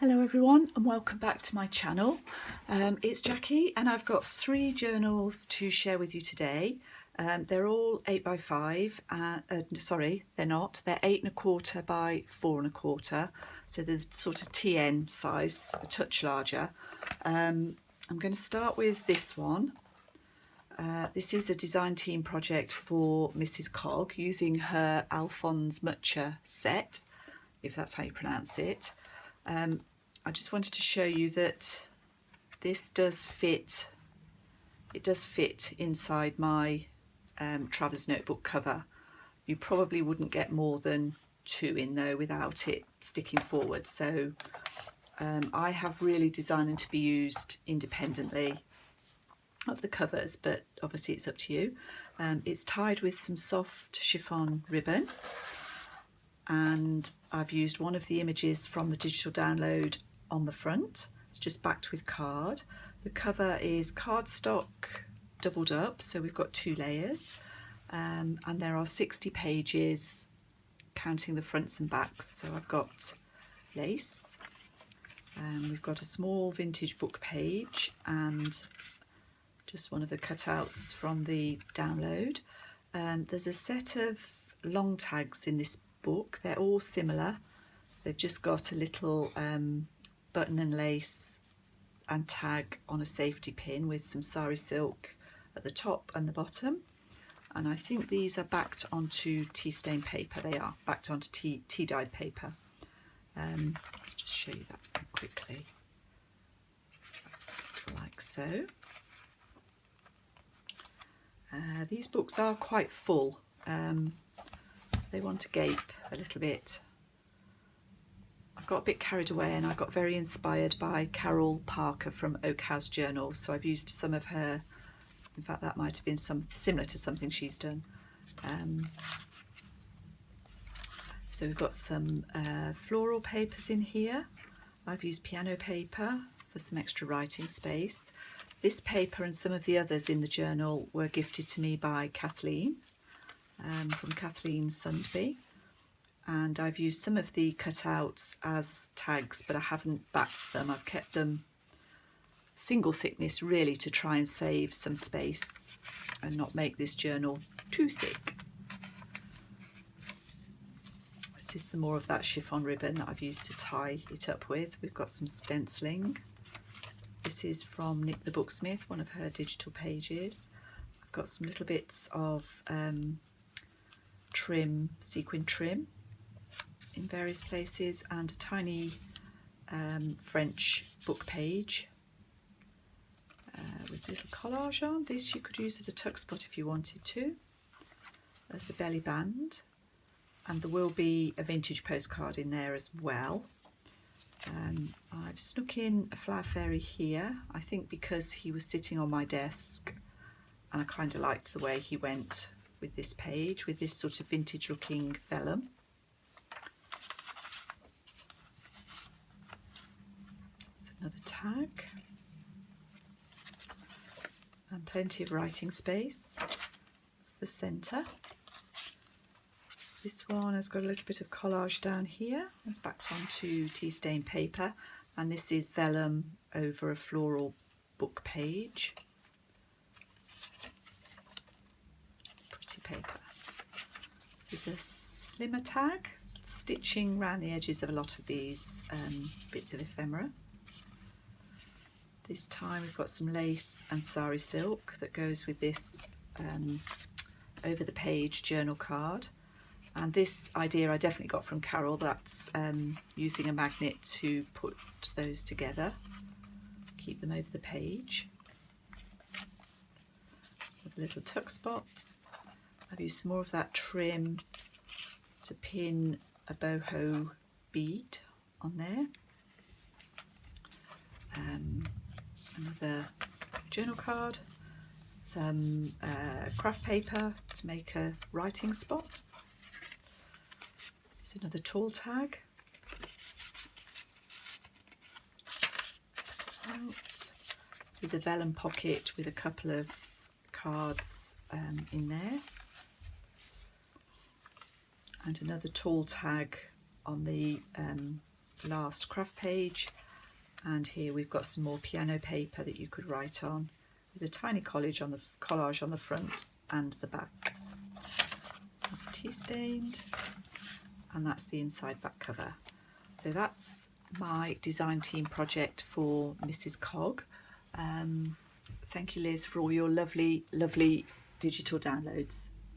Hello everyone and welcome back to my channel. It's Jackie and I've got 3 journals to share with you today. They're all 8x5, sorry they're not, they're 8¼ by 4¼ so they're sort of TN size, a touch larger. I'm going to start with this one. This is a design team project for Mrs Cog using her Alphonse Mucha set, if that's how you pronounce it. I just wanted to show you that this does fit, it does fit inside my traveller's notebook cover. You probably wouldn't get more than 2 in though without it sticking forward, so I have really designed them to be used independently of the covers, but obviously it's up to you. It's tied with some soft chiffon ribbon, and I've used one of the images from the digital download on the front. It's just backed with card. The cover is cardstock doubled up, so we've got 2 layers, and there are 60 pages counting the fronts and backs. So I've got lace, we've got a small vintage book page and just one of the cutouts from the download. There's a set of long tags in this book. They're all similar, so they've just got a little button and lace and tag on a safety pin with some sari silk at the top and the bottom, and I think these are backed onto tea stain paper. They are backed onto tea dyed paper. Let's just show you that quickly. That's like so. These books are quite full, so they want to gape a little bit. I got a bit carried away and I got very inspired by Carol Parker from Oak House Journals, so I've used some of her, in fact that might have been similar to something she's done. So we've got some floral papers in here. I've used piano paper for some extra writing space. This paper and some of the others in the journal were gifted to me by Kathleen, from Kathleen Sundby. And I've used some of the cutouts as tags, but I haven't backed them. I've kept them single thickness really to try and save some space and not make this journal too thick. This is some more of that chiffon ribbon that I've used to tie it up with. We've got some stenciling. This is from Nick the Booksmith, one of her digital pages. I've got some little bits of trim, sequin trim in various places, and a tiny French book page with a little collage on. This you could use as a tuck spot if you wanted to. There's a belly band, and there will be a vintage postcard in there as well. I've snuck in a flower fairy here, I think because he was sitting on my desk and I kind of liked the way he went with this page, with this sort of vintage looking vellum. Another tag and plenty of writing space. It's the centre. This one has got a little bit of collage down here. It's backed onto tea stain paper, and this is vellum over a floral book page. Pretty paper. This is a slimmer tag, stitching around the edges of a lot of these bits of ephemera. This time we've got some lace and sari silk that goes with this over the page journal card, and this idea I definitely got from Carol. That's using a magnet to put those together, keep them over the page. With a little tuck spot. I've used some more of that trim to pin a boho bead on there. Another journal card, some craft paper to make a writing spot. This is another tall tag. This is a vellum pocket with a couple of cards in there, and another tall tag on the last craft page, and here we've got some more piano paper that you could write on, with a tiny collage on the front and the back. Tea stained, and that's the inside back cover. So that's my design team project for Mrs Cog. Thank you, Liz, for all your lovely digital downloads.